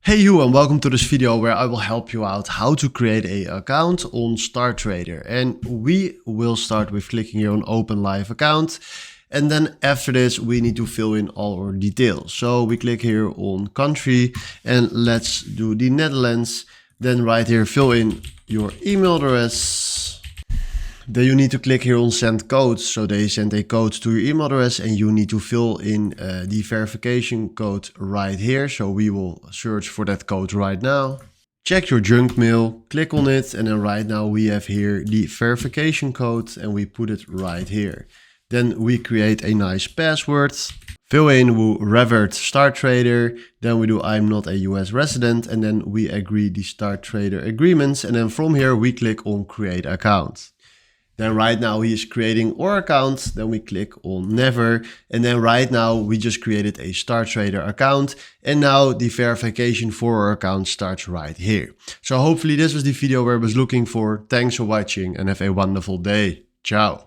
Hey you, and welcome to this video where I will help you out how to create an account on StarTrader. And we will start with clicking here on open live account. And then after this, we need to fill in all our details. So we click here on country and let's do the Netherlands. Then right here, fill in your email address. Then you need to click here on send codes. So they send a code to your email address and you need to fill in the verification code right here. So we will search for that code right now. Check your junk mail, click on it, and then right now we have here the verification code and we put it right here. Then we create a nice password. Fill in who revert StarTrader, then we do I'm not a US resident, and then we agree the StarTrader agreements, and then from here we click on create account. Then right now he is creating our account, then we click on never, and then right now we just created a StarTrader account, and now the verification for our account starts right here. So hopefully this was the video where I was looking for. Thanks for watching and have a wonderful day. Ciao.